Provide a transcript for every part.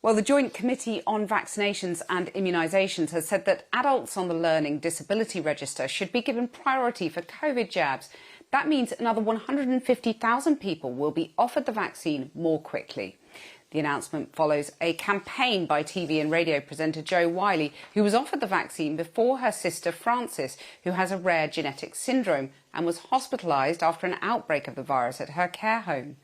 Well, the Joint Committee on Vaccinations and Immunisations has said that adults on the Learning Disability Register should be given priority for COVID jabs. That means another 150,000 people will be offered the vaccine more quickly. The announcement follows a campaign by TV and radio presenter Jo Whiley, who was offered the vaccine before her sister Frances, who has a rare genetic syndrome and was hospitalised after an outbreak of the virus at her care home.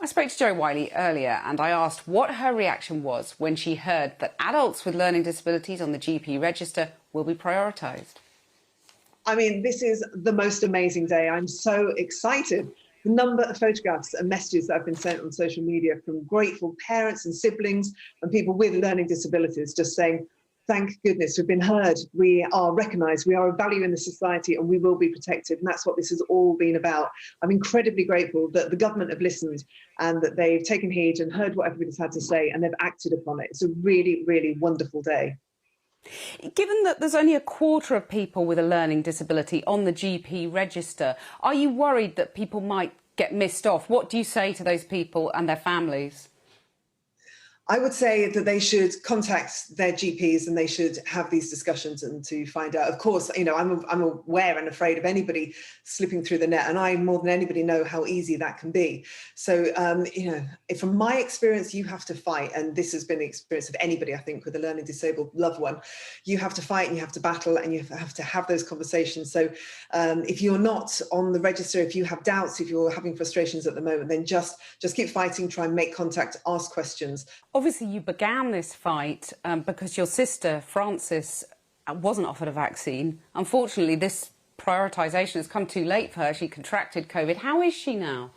I spoke to Jo Whiley earlier and I asked what her reaction was when she heard that adults with learning disabilities on the GP register will be prioritised. I mean, this is the most amazing day. I'm so excited. The number of photographs and messages that have been sent on social media from grateful parents and siblings and people with learning disabilities just saying, thank goodness we've been heard, we are recognised, we are a value in the society and we will be protected. And that's what this has all been about. I'm incredibly grateful that the government have listened and that they've taken heed and heard what everybody's had to say and they've acted upon it. It's a really, really wonderful day. Given that there's only a quarter of people with a learning disability on the GP register, are you worried that people might get missed off? What do you say to those people and their families? I would say that they should contact their GPs and they should have these discussions and to find out. Of course, you know, I'm aware and afraid of anybody slipping through the net, and I more than anybody know how easy that can be. So, you know, from my experience, you have to fight, and this has been the experience of anybody, I think, with a learning disabled loved one. You have to fight and you have to battle and you have to have those conversations. So if you're not on the register, if you have doubts, if you're having frustrations at the moment, then just keep fighting, try and make contact, ask questions. Obviously, you began this fight because your sister, Frances, wasn't offered a vaccine. Unfortunately, this prioritisation has come too late for her. She contracted COVID. How is she now?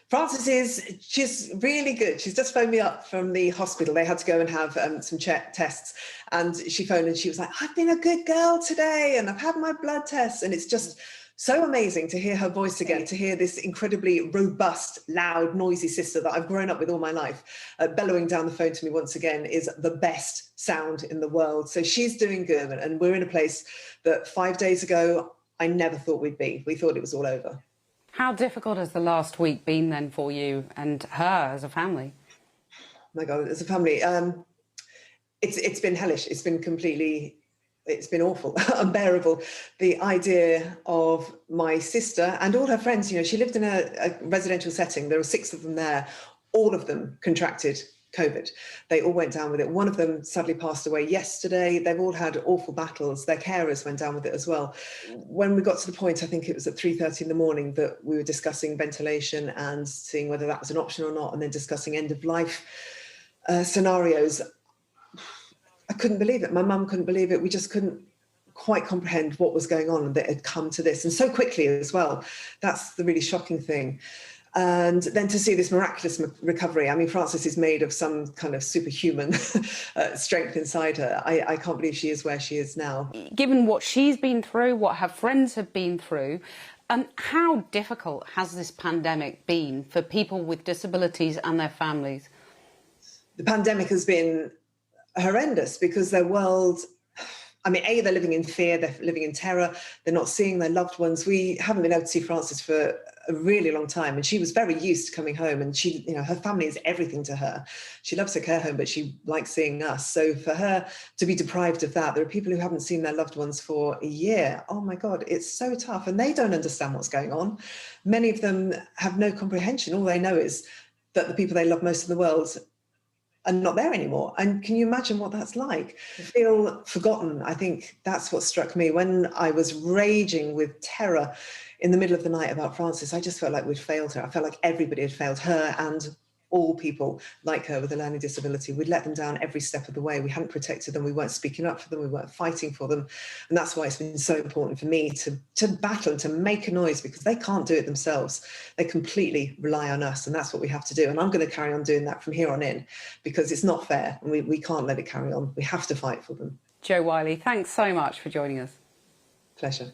Frances she's really good. She's just phoned me up from the hospital. They had to go and have some tests. And she phoned and she was like, I've been a good girl today and I've had my blood tests. And it's just so amazing to hear her voice again, to hear this incredibly robust, loud, noisy sister that I've grown up with all my life, bellowing down the phone to me once again is the best sound in the world. So she's doing good. And we're in a place that 5 days ago, I never thought we'd be. We thought it was all over. How difficult has the last week been then for you and her as a family? My God, as a family, it's been hellish. It's been awful, unbearable. The idea of my sister and all her friends, you know, she lived in a residential setting. There were 6 of them there. All of them contracted COVID. They all went down with it. One of them sadly passed away yesterday. They've all had awful battles. Their carers went down with it as well. When we got to the point, I think it was at 3:30 in the morning, that we were discussing ventilation and seeing whether that was an option or not, and then discussing end of life scenarios. I couldn't believe it. My mum couldn't believe it. We just couldn't quite comprehend what was going on and that it had come to this, and so quickly as well. That's the really shocking thing. And then to see this miraculous recovery. I mean, Frances is made of some kind of superhuman strength inside her. I can't believe she is where she is now. Given what she's been through, what her friends have been through, how difficult has this pandemic been for people with disabilities and their families? The pandemic has been horrendous because their world, I mean, they're living in fear, they're living in terror, they're not seeing their loved ones. We haven't been able to see Frances for a really long time, and she was very used to coming home, and she, you know, her family is everything to her. She loves her care home, but she likes seeing us. So for her to be deprived of that, there are people who haven't seen their loved ones for a year. Oh my God, it's so tough, and they don't understand what's going on. Many of them have no comprehension. All they know is that the people they love most in the world are not there anymore. And can you imagine what that's like? To feel forgotten. I think that's what struck me when I was raging with terror in the middle of the night about Frances. I just felt like we'd failed her. I felt like everybody had failed her and all people like her with a learning disability. We'd let them down every step of the way. We hadn't protected them. We weren't speaking up for them. We weren't fighting for them. And that's why it's been so important for me to battle and to make a noise, because they can't do it themselves. They completely rely on us, and that's what we have to do. And I'm going to carry on doing that from here on in, because it's not fair and we can't let it carry on. We have to fight for them. Jo Whiley, thanks so much for joining us. Pleasure.